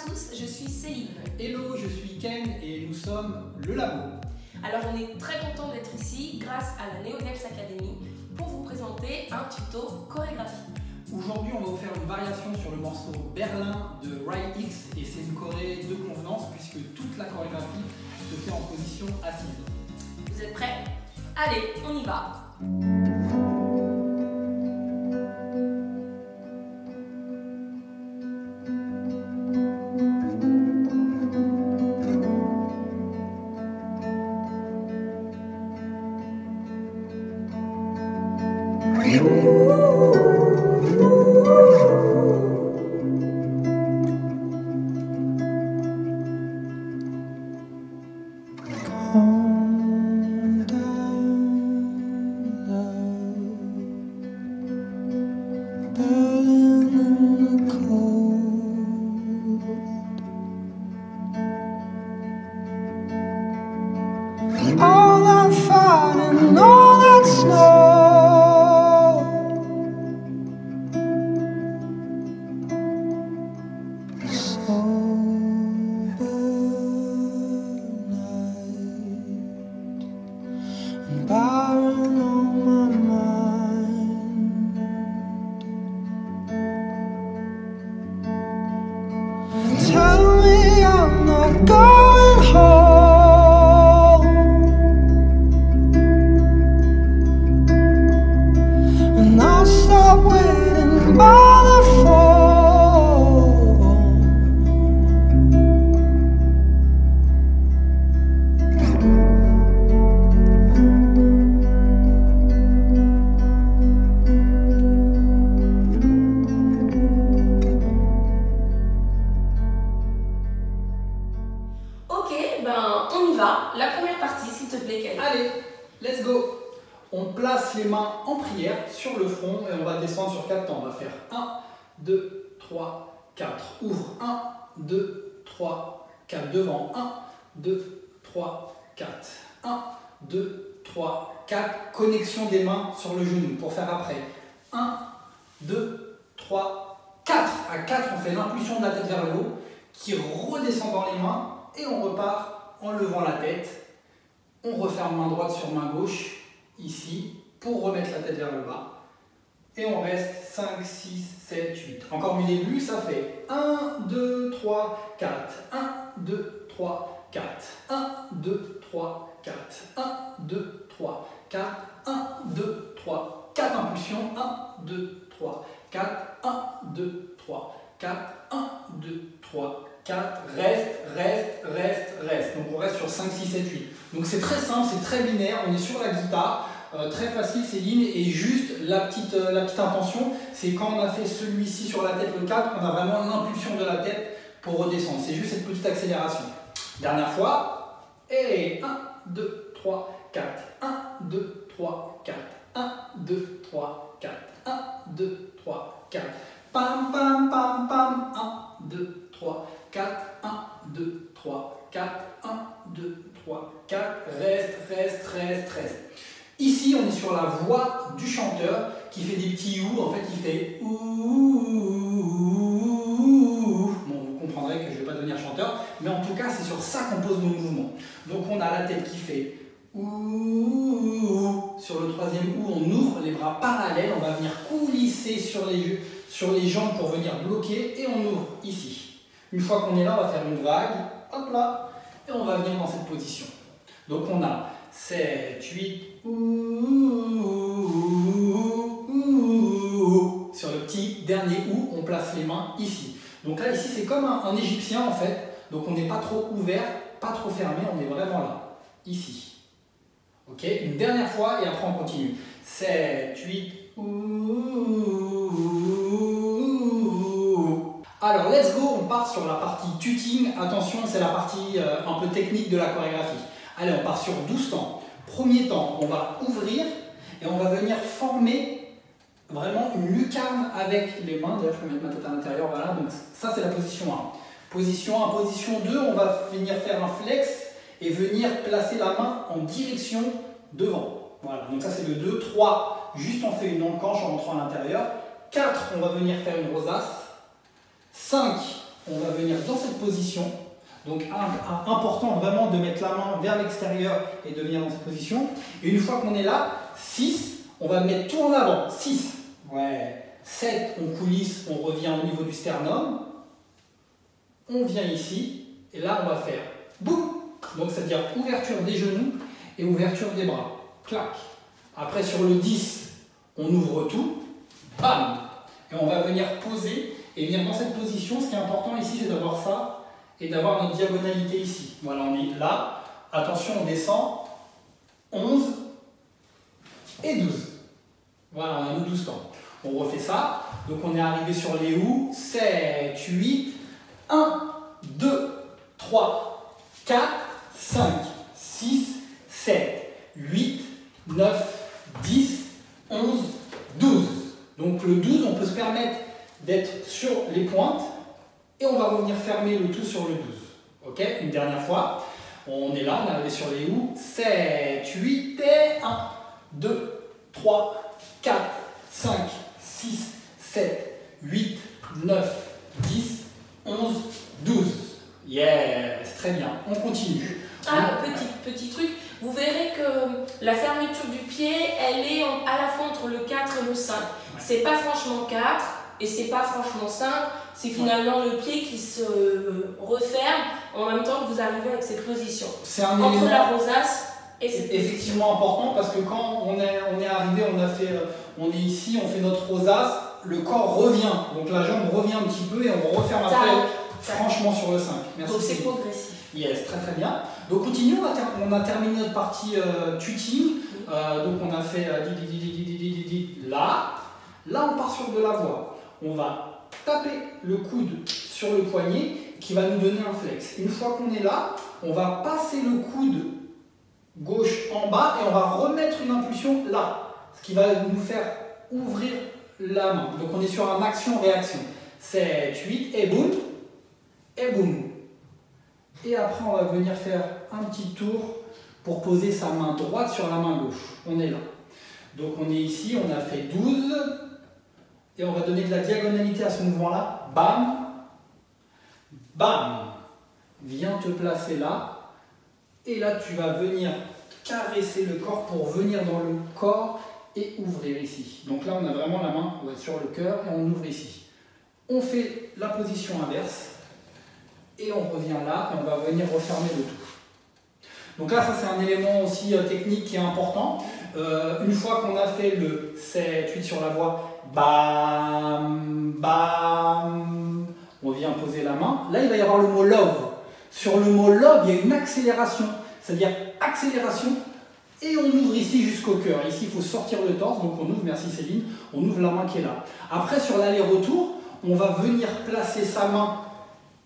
tous, je suis Céline. Hello, je suis Ken et nous sommes le Labo. Alors on est très content d'être ici grâce à la Neodex Academy pour vous présenter un tuto chorégraphie. Aujourd'hui, on va vous faire une variation sur le morceau Berlin de Rai X et c'est une choré de convenance puisque toute la chorégraphie se fait en position assise. Vous êtes prêts? Allez, on y va! All that fun and all that snow, sober night and barren on my mind. Tell me I'm not going home. Stop waiting by the phone. Ok, on y va. La première partie, s'il te plaît, Ken. Allez, let's go! On place les mains en prière sur le front et on va descendre sur 4 temps. On va faire 1, 2, 3, 4. Ouvre 1, 2, 3, 4. Devant 1, 2, 3, 4. 1, 2, 3, 4. Connexion des mains sur le genou pour faire après. 1, 2, 3, 4. À 4, on fait l'impulsion de la tête vers le haut qui redescend dans les mains et on repart en levant la tête. On referme main droite sur main gauche. Ici, pour remettre la tête vers le bas. Et on reste 5, 6, 7, 8. Encore du début, ça fait 1, 2, 3, 4. 1, 2, 3, 4. 1, 2, 3, 4. 1, 2, 3, 4. 1, 2, 3, 4 impulsions. 1, 2, 3, 4. 1, 2, 3, 4. 1, 2, 3, 4. Reste. Donc on reste sur 5, 6, 7, 8. Donc c'est très simple, c'est très binaire. On est sur la guitare. Très facile Céline, et juste la petite intention, c'est quand on a fait celui-ci sur la tête, le 4, on a vraiment l'impulsion de la tête pour redescendre. C'est juste cette petite accélération. Dernière fois, et 1, 2, 3, 4, 1, 2, 3, 4, 1, 2, 3, 4, 1, 2, 3, 4, pam, pam, pam, pam, 1, 2, 3, 4, 1, 2, 3, 4, 1, 2, 3, 4, reste. Ici, on est sur la voix du chanteur qui fait des petits ou. En fait, il fait ouh. Bon, vous comprendrez que je ne vais pas devenir chanteur, mais en tout cas, c'est sur ça qu'on pose nos mouvements. Donc, on a la tête qui fait ouh. Sur le troisième ou, on ouvre les bras parallèles. On va venir coulisser sur les jambes pour venir bloquer et on ouvre ici. Une fois qu'on est là, on va faire une vague. Hop là. Et on va venir dans cette position. Donc, on a 7, 8, ouh. Sur le petit dernier ou, on place les mains ici. Donc là, ici, c'est comme un égyptien en fait. Donc on n'est pas trop ouvert, pas trop fermé, on est vraiment là, ici. Ok, une dernière fois et après on continue. 7, 8, ouh. Alors, let's go, on part sur la partie tuting. Attention, c'est la partie un peu technique de la chorégraphie. Allez, on part sur 12 temps. Premier temps, on va ouvrir et on va venir former vraiment une lucarne avec les mains. D'ailleurs, je peux mettre ma tête à l'intérieur. Voilà, donc ça, c'est la position 1. Position 1, position 2, on va venir faire un flex et venir placer la main en direction devant. Voilà, donc ça, c'est le 2. 3, juste on fait une encanche en entrant à l'intérieur. 4, on va venir faire une rosace. 5, on va venir dans cette position. Donc important vraiment de mettre la main vers l'extérieur et de venir dans cette position. Et une fois qu'on est là, 6, on va mettre tout en avant. 6, ouais. 7, on coulisse, on revient au niveau du sternum. On vient ici, et là on va faire boum. Donc c'est-à-dire ouverture des genoux et ouverture des bras. Clac. Après sur le 10, on ouvre tout. Bam. Et on va venir poser et venir dans cette position. Ce qui est important ici, c'est d'avoir ça et d'avoir notre diagonalité ici. Voilà, on est là. Attention, on descend. 11 et 12. Voilà, on a nos 12 temps. On refait ça. Donc on est arrivé sur les houes. 7, 8, 1, 2, 3, 4, 5, 6, 7, 8, 9, 10, 11, 12. Donc le 12, on peut se permettre d'être sur les pointes et on va revenir fermer le tout sur le 12. Ok, une dernière fois. On est là, on est arrivé sur les houes. 7, 8 et 1, 2, 3, 4, 5, 6, 7, 8, 9, 10, 11, 12. Yes, très bien. On continue. Ah, petit truc. Vous verrez que la fermeture du pied, elle est à la fois entre le 4 et le 5. Ouais. C'est pas franchement 4 et c'est pas franchement 5. C'est finalement le pied qui se referme en même temps que vous arrivez avec cette position. C'est un entre élément la rosace et cette effectivement important parce que quand on est arrivé, on est ici, on fait notre rosace, le corps revient. Donc la jambe revient un petit peu et on referme après franchement sur le 5. Merci. Donc c'est progressif. Yes, très très bien. Donc continue, on a terminé notre partie tuting. Donc on a fait là. Là on part sur de la voix. On va taper le coude sur le poignet qui va nous donner un flex. Une fois qu'on est là, on va passer le coude gauche en bas et on va remettre une impulsion là. Ce qui va nous faire ouvrir la main. Donc on est sur un action-réaction. 7, 8 et boum. Et boum. Et après, on va venir faire un petit tour pour poser sa main droite sur la main gauche. On est là. Donc on est ici, on a fait 12. Et on va donner de la diagonalité à ce mouvement-là. Bam. Bam. Viens te placer là. Et là, tu vas venir caresser le corps pour venir dans le corps et ouvrir ici. Donc là, on a vraiment la main sur le cœur et on ouvre ici. On fait la position inverse. Et on revient là et on va venir refermer le tout. Donc là, ça c'est un élément aussi technique qui est important. Une fois qu'on a fait le 7, 8 sur la voix, bam, bam, on vient poser la main. Là, il va y avoir le mot love. Sur le mot love, il y a une accélération. C'est-à-dire accélération et on ouvre ici jusqu'au cœur. Ici, il faut sortir le torse. Donc on ouvre, merci Céline, on ouvre la main qui est là. Après, sur l'aller-retour, on va venir placer sa main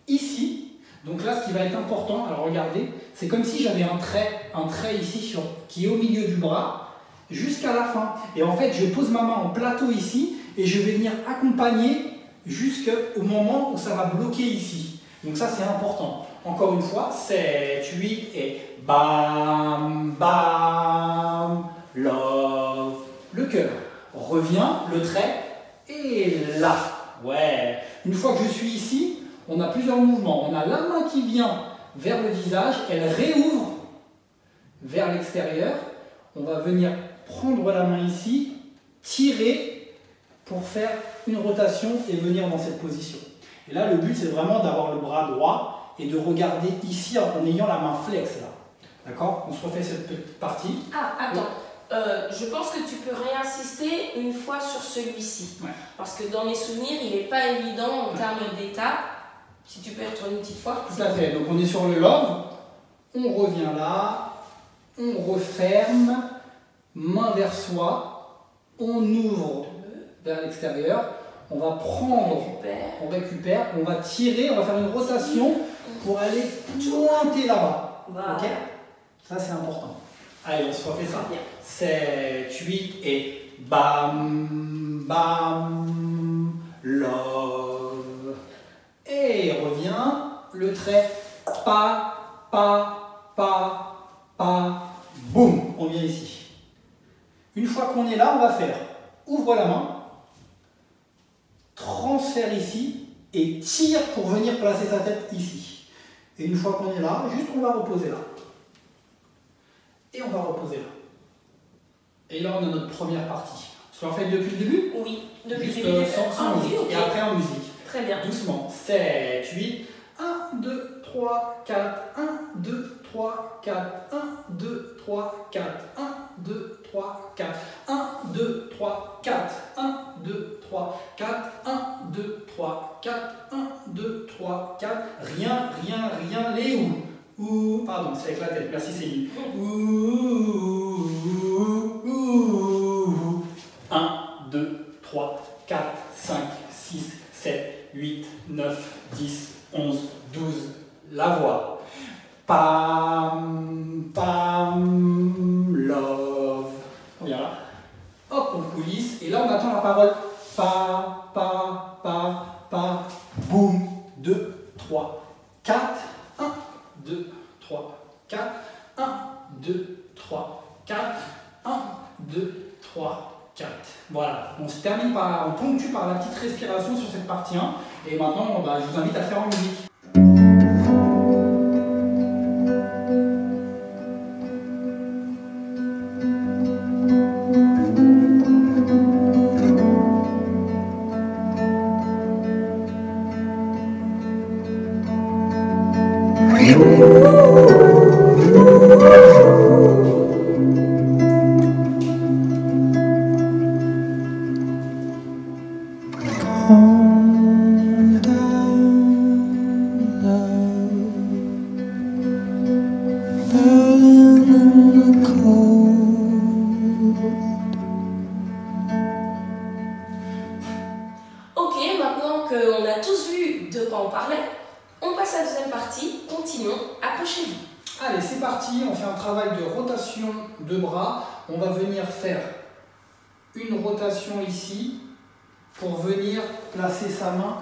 ici. Donc là, ce qui va être important, alors regardez, c'est comme si j'avais un trait ici qui est au milieu du bras, jusqu'à la fin. Et en fait, je pose ma main en plateau ici, et je vais venir accompagner jusqu'au moment où ça va bloquer ici. Donc ça, c'est important. Encore une fois, 7, 8 et bam, bam, love. Le cœur revient, le trait, et là. Ouais. Une fois que je suis ici, on a plusieurs mouvements. On a la main qui vient vers le visage, elle réouvre vers l'extérieur. On va venir prendre la main ici, tirer pour faire une rotation et venir dans cette position. Et là, le but, c'est vraiment d'avoir le bras droit et de regarder ici en ayant la main flex là. D'accord? On se refait cette petite partie. Ah, attends. Je pense que tu peux réinsister une fois sur celui-ci. Ouais. Parce que dans mes souvenirs, il n'est pas évident en termes d'étapes. Si tu peux y retourner une petite fois. Tout à fait. Donc on est sur le love. On revient là. On referme. Main vers soi. On ouvre vers l'extérieur. On va prendre. On récupère. On va tirer. On va faire une rotation pour aller pointer là-bas. Voilà. Ok? Ça c'est important. Allez, on se refait ça. 7, 8 et bam, bam, love. Et revient le trait, pas, boum, on vient ici. Une fois qu'on est là, on va faire ouvre la main, transfert ici et tire pour venir placer sa tête ici. Et une fois qu'on est là, juste on va reposer là. Et on va reposer là. Et là, on a notre première partie. Est-ce qu'on l'a fait depuis le début? Oui, depuis juste, le début. sans musique. Oui, okay. Et après en musique. Très bien. Doucement. 7, 8, 1, 2, 3, 4, 1, 2, 3, 4, 1, 2, 3, 4, 1, 2, 3, 4, 1, 2, 3, 4, 1, 2, 3, 4, 1, 2, 3, 4, 1, 2, 3, 4, rien, rien, rien, les ou, pardon, c'est avec la tête, merci Céline. 1, 2, 3, 4, 5, 6, 7, 8, 9, 10, 11, 12, la voix. Pam, pam, love. On vient là. Hop, on coulisse. Et là, on attend la parole. Pa, pa, pa, pa, boum. 2, 3, 4. 1, 2, 3, 4. 1, 2, 3, 4. 1, 2, 3, 4. Voilà. On se termine par, on ponctue par la petite respiration sur cette partie 1. Et maintenant, je vous invite à faire en musique. Ok, maintenant qu'on a tous vu de quoi on parlait, on passe à la deuxième partie. Continuons, approchez-vous. Allez, c'est parti, on fait un travail de rotation de bras. On va venir faire une rotation ici pour venir placer sa main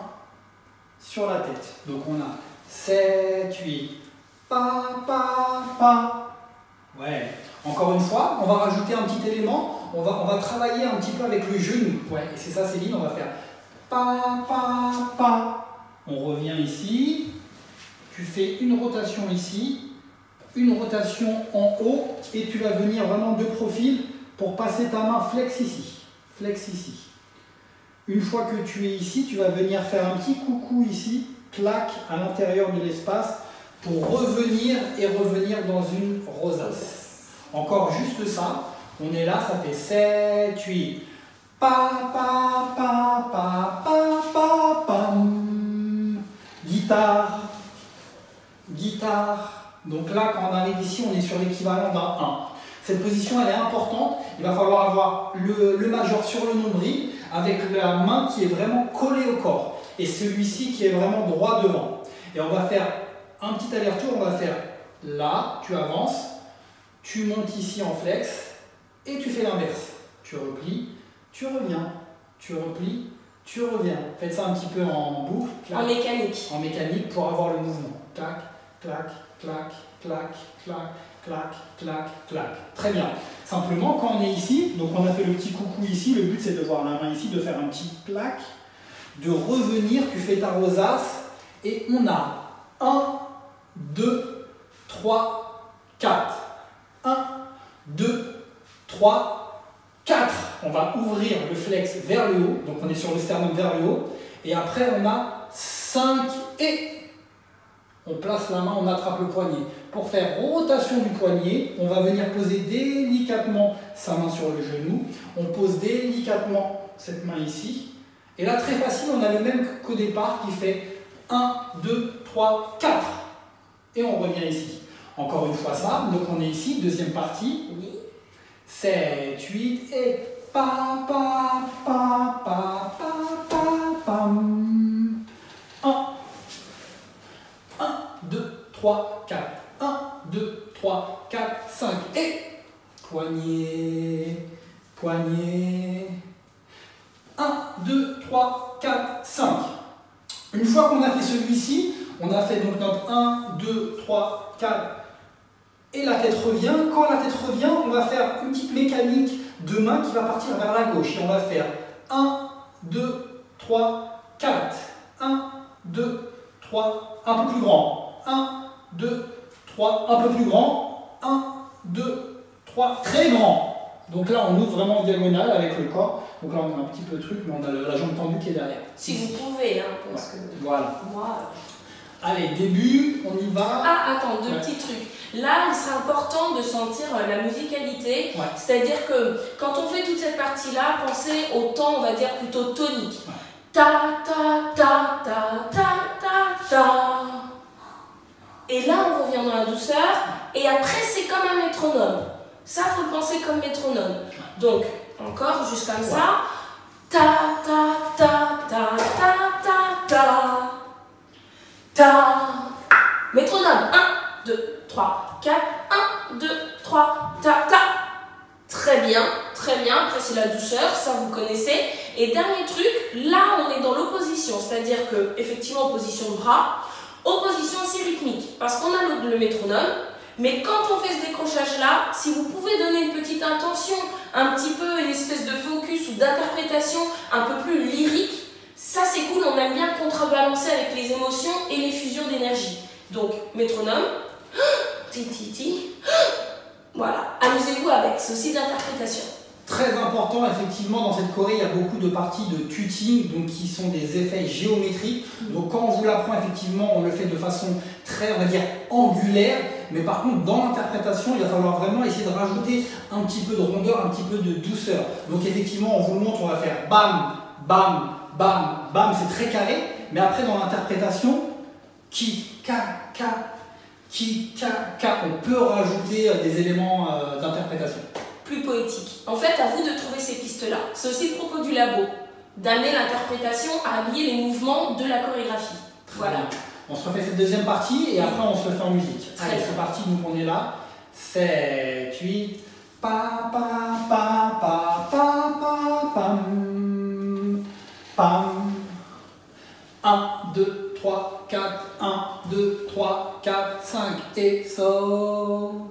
sur la tête. Donc on a 7, 8, pa, pa, pa. Ouais, encore une fois, on va rajouter un petit élément. On va travailler un petit peu avec le genou. Ouais, et c'est ça Céline, on va faire pa, pa, pa. On revient ici. Tu fais une rotation ici. Une rotation en haut et tu vas venir vraiment de profil pour passer ta main flex ici. Flex ici. Une fois que tu es ici, tu vas venir faire un petit coucou ici, clac à l'intérieur de l'espace pour revenir et revenir dans une rosace. Encore juste ça. On est là, ça fait 7, 8. Pa, pa, pa, pa, pa, pa, pam. Guitare. Guitare. Donc là, quand on arrive ici, on est sur l'équivalent d'un 1. Cette position, elle est importante. Il va falloir avoir le majeur sur le nombril avec la main qui est vraiment collée au corps. Et celui-ci qui est vraiment droit devant. Et on va faire un petit aller-retour. On va faire là, tu avances, tu montes ici en flex et tu fais l'inverse. Tu replies, tu reviens, tu replies, tu reviens. Faites ça un petit peu en boucle. Clac, en mécanique. En mécanique pour avoir le mouvement. Clac, clac, clac, clac, clac, clac, clac, clac. Très bien. Simplement, quand on est ici, donc on a fait le petit coucou ici, le but c'est de voir la main ici, de faire un petit clac, de revenir, tu fais ta rosace, et on a 1, 2, 3, 4. 1, 2, 3, 4. On va ouvrir le flex vers le haut, donc on est sur le sternum vers le haut, et après on a 5 et on place la main, on attrape le poignet. Pour faire rotation du poignet, on va venir poser délicatement sa main sur le genou. On pose délicatement cette main ici. Et là, très facile, on a le même qu'au départ qui fait 1, 2, 3, 4. Et on revient ici. Encore une fois ça, donc on est ici, deuxième partie. 7, 8 et pa, pa, pa, pa, pa, pa, pam. 1, 2, 3, 4. 1, 2, 3, 4, 5. Et poignet, poignet. 1, 2, 3, 4, 5. Une fois qu'on a fait celui-ci, on a fait donc notre 1, 2, 3, 4. Et la tête revient. Quand la tête revient, on va faire une petite mécanique de main qui va partir vers la gauche. Et on va faire 1, 2, 3, 4. 1, 2, 3, un peu plus grand. 1, 2, 3, un peu plus grand. 1, 2, 3, très grand. Donc là, on ouvre vraiment en diagonale avec le corps. Donc là, on a un petit peu de truc, mais on a la jambe tendue qui est derrière. Si vous pouvez, hein, parce que voilà. moi... Allez, début, on y va. Ah, attends, deux petits trucs. Là, il sera important de sentir la musicalité. Ouais. C'est-à-dire que quand on fait toute cette partie-là, pensez au temps, on va dire, plutôt tonique. Ouais. Ta, ta, ta, ta, ta, ta, ta. Et là, on revient dans la douceur. Et après, c'est comme un métronome. Ça, il faut le penser comme métronome. Donc, encore, juste comme ça. Ta, ta, ta, ta, ta, ta, ta. Ta. Métronome. 1, 2, 3, 4. 1, 2, 3, ta, ta. Très bien, très bien. Après, c'est la douceur, ça vous connaissez. Et dernier truc, là, on est dans l'opposition. C'est-à-dire que, effectivement, opposition de bras, opposition aussi rythmique. Parce qu'on a le métronome. Mais quand on fait ce décrochage-là, si vous pouvez donner une petite intention, un petit peu une espèce de focus ou d'interprétation un peu plus lyrique, ça c'est cool, on aime bien contrebalancer avec les émotions et les fusions d'énergie. Donc, métronome, ti ti ti, voilà, amusez-vous avec, c'est aussi de l'interprétation. Très important, effectivement, dans cette choré, il y a beaucoup de parties de tuning, donc qui sont des effets géométriques. Donc quand on vous l'apprend, effectivement, on le fait de façon très, on va dire, angulaire. Mais par contre, dans l'interprétation, il va falloir vraiment essayer de rajouter un petit peu de rondeur, un petit peu de douceur. Donc effectivement, on vous le montre, on va faire bam, bam, bam, bam, c'est très carré. Mais après, dans l'interprétation, ki, ka, ki, ka, on peut rajouter des éléments d'interprétation. Plus poétique. En fait, à vous de trouver ces pistes-là. C'est aussi le propos du labo, d'amener l'interprétation à habiller les mouvements de la chorégraphie. Voilà. On se refait cette deuxième partie et après on se le fait en musique. Allez, c'est parti, donc on est là. 7, 8, pa, pa, pa, pa, pa, pa, pam, pam. 1, 2, 3, 4, 1, 2, 3, 4, 5 et so.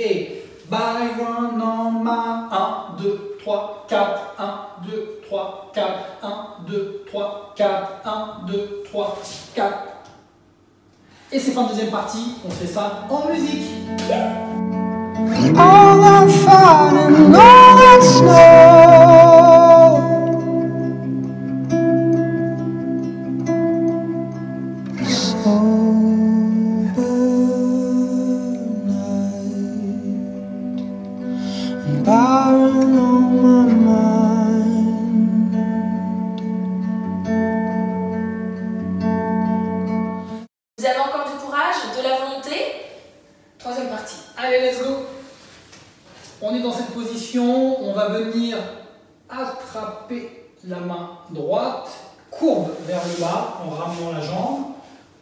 Et Byron en ma 1, 2, 3, 4, 1, 2, 3, 4, 1, 2, 3, 4, 1, 2, 3, 4. Et c'est fin de deuxième partie, on fait ça en musique. All that fun and all that snow. Sober night and Byron on my mind. Vous avez encore du courage, de la volonté. Troisième partie. Allez, let's go. On est dans cette position, on va venir attraper la main droite, courbe vers le bas en ramenant la jambe,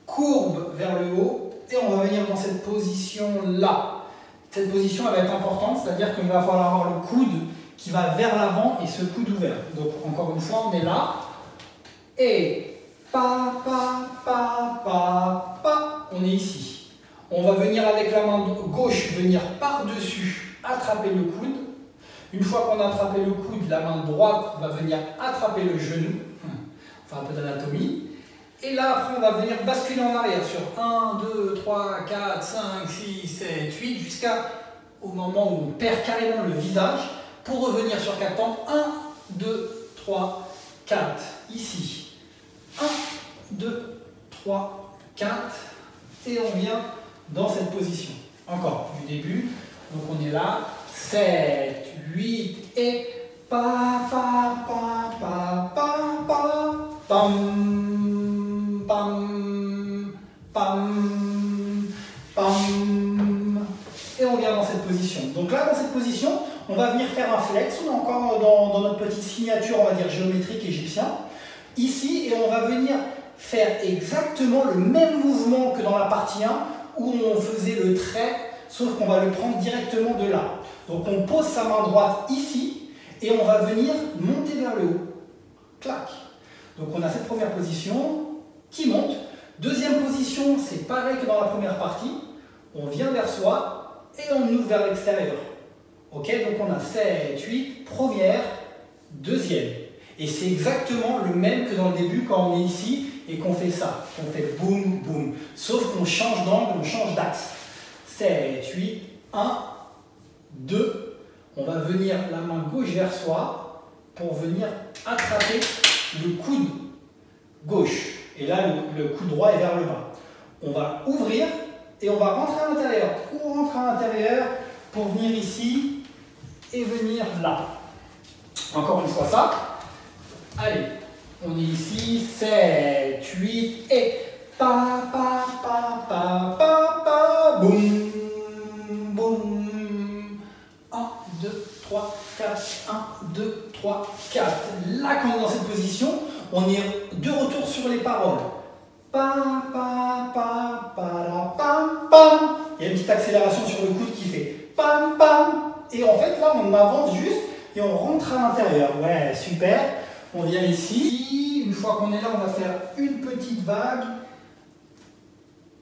courbe vers le haut et on va venir dans cette position-là. Cette position elle va être importante, c'est-à-dire qu'il va falloir avoir le coude qui va vers l'avant et ce coude ouvert. Donc encore une fois, on est là et pa, pa, pa, pa, pa, on est ici. On va venir avec la main gauche, venir par-dessus, attraper le coude. Une fois qu'on a attrapé le coude, la main droite va venir attraper le genou. On fait un peu d'anatomie. Et là, après, on va venir basculer en arrière sur 1, 2, 3, 4, 5, 6, 7, 8, jusqu'au moment où on perd carrément le visage pour revenir sur 4 temps. 1, 2, 3, 4. Ici. 1, 2, 3, 4. Et on vient dans cette position. Encore du début. Donc on est là. 7, 8 et pa, pa, pa, pa, pa, pa, pam, pam, pam, pam. Et on vient dans cette position. Donc là, dans cette position, on va venir faire un flex. On est encore dans notre petite signature, on va dire géométrique égyptien. Ici, et on va venir faire exactement le même mouvement que dans la partie 1 où on faisait le trait, sauf qu'on va le prendre directement de là. Donc on pose sa main droite ici et on va venir monter vers le haut. Clac. Donc on a cette première position qui monte. Deuxième position, c'est pareil que dans la première partie. On vient vers soi et on ouvre vers l'extérieur. Ok, donc on a 7, 8, première, deuxième. Et c'est exactement le même que dans le début quand on est ici et qu'on fait ça, qu'on fait boum, boum. Sauf qu'on change d'angle, on change d'axe. 7, 8, 1, 2. On va venir la main gauche vers soi pour venir attraper le coude gauche. Et là, le coude droit est vers le bas. On va ouvrir et on va rentrer à l'intérieur. Ou rentrer à l'intérieur pour venir ici et venir là. Encore une fois ça. Allez, on est ici. 7, 8 et pa pa pa pa pa pa boum boum. 1, 2, 3, 4. 1, 2, 3, 4. Là, quand on est dans cette position, on est de retour sur les paroles. Pa pa pa pa la pam pam. Il y a une petite accélération sur le coude qui fait pam pam. Et en fait, là, on avance juste et on rentre à l'intérieur. Ouais, super. On vient ici. Une fois qu'on est là, on va faire une petite vague.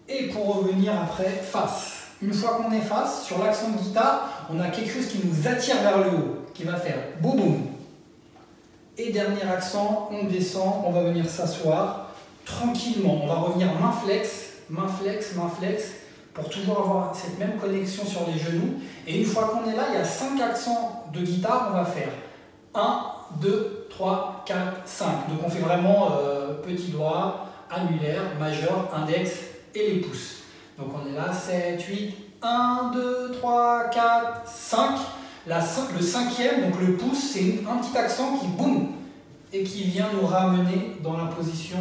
Et pour revenir après, face. Une fois qu'on est face, sur l'accent de guitare, on a quelque chose qui nous attire vers le haut, qui va faire boum boum. Et dernier accent, on descend, on va venir s'asseoir tranquillement. On va revenir main flex, main flex, main flex, pour toujours avoir cette même connexion sur les genoux. Et une fois qu'on est là, il y a 5 accents de guitare, on va faire 1, 2, 3, 4, 5. Donc on fait vraiment petit doigt, annulaire, majeur, index et les pouces. Donc on est là, 7, 8, 1, 2, 3, 4, 5. Le cinquième, donc le pouce, c'est un petit accent qui boum et qui vient nous ramener dans la position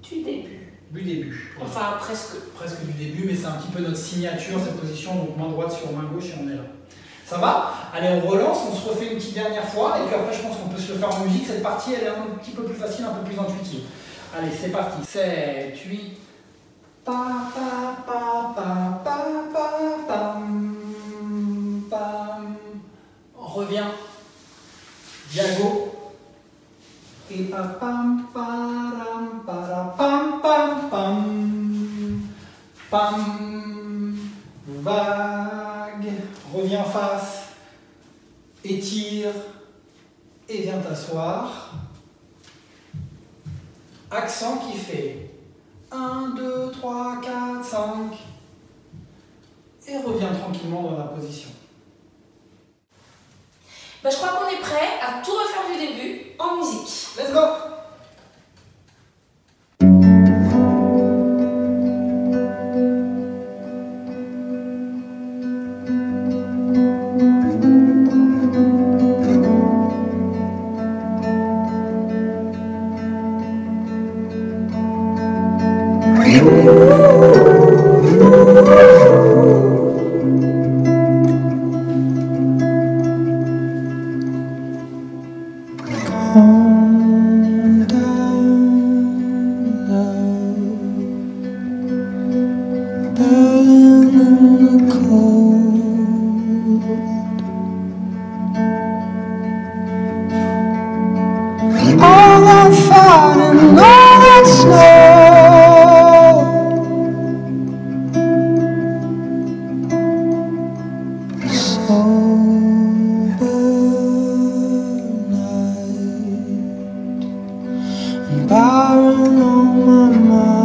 du début. Du début. Enfin, presque. Presque du début, mais c'est un petit peu notre signature, cette position, donc main droite sur main gauche et on est là. Ça va? Allez, on relance, on se refait une petite dernière fois et puis après, je pense qu'on peut se le faire en musique. Cette partie, elle est un petit peu plus facile, un peu plus intuitive. Allez, c'est parti. 7, 8. Pa, pa, pa, pa, pa, pa, pam, pam. On revient. Diago. Et pa, pam, param, para, pam, pam, pam. Pam. Vague. Reviens face. Étire. Et viens t'asseoir. Accent qui fait 1, 2, 3, 4, 5. Et reviens tranquillement dans la position. Bah, je crois qu'on est prêt à tout refaire du début en musique. Let's go! All that fun and all that snow, sober night and barren on my mind.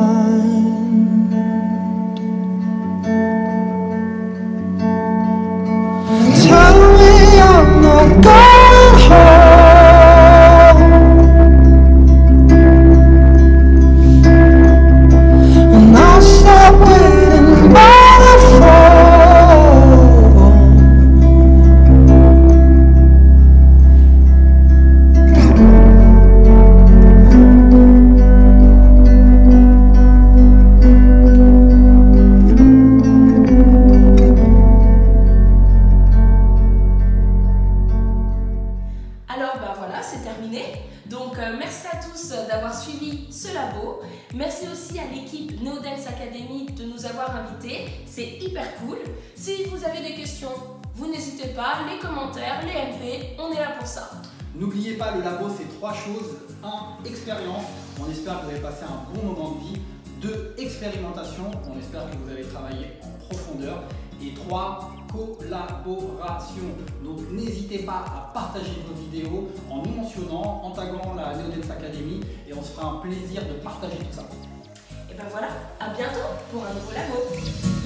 Tell me I'm not going home. Merci à tous d'avoir suivi ce labo. Merci aussi à l'équipe NeoDance Academy de nous avoir invités. C'est hyper cool. Si vous avez des questions, vous n'hésitez pas. Les commentaires, les MP, on est là pour ça. N'oubliez pas, le labo, c'est 3 choses. 1, expérience. On espère que vous avez passé un bon moment de vie. 2, expérimentation. On espère que vous allez travailler en profondeur. Et 3, collaboration. Donc n'hésitez pas à partager vos vidéos en nous mentionnant, en taguant la Neodance Academy et on se fera un plaisir de partager tout ça. Et ben voilà, à bientôt pour un nouveau labo.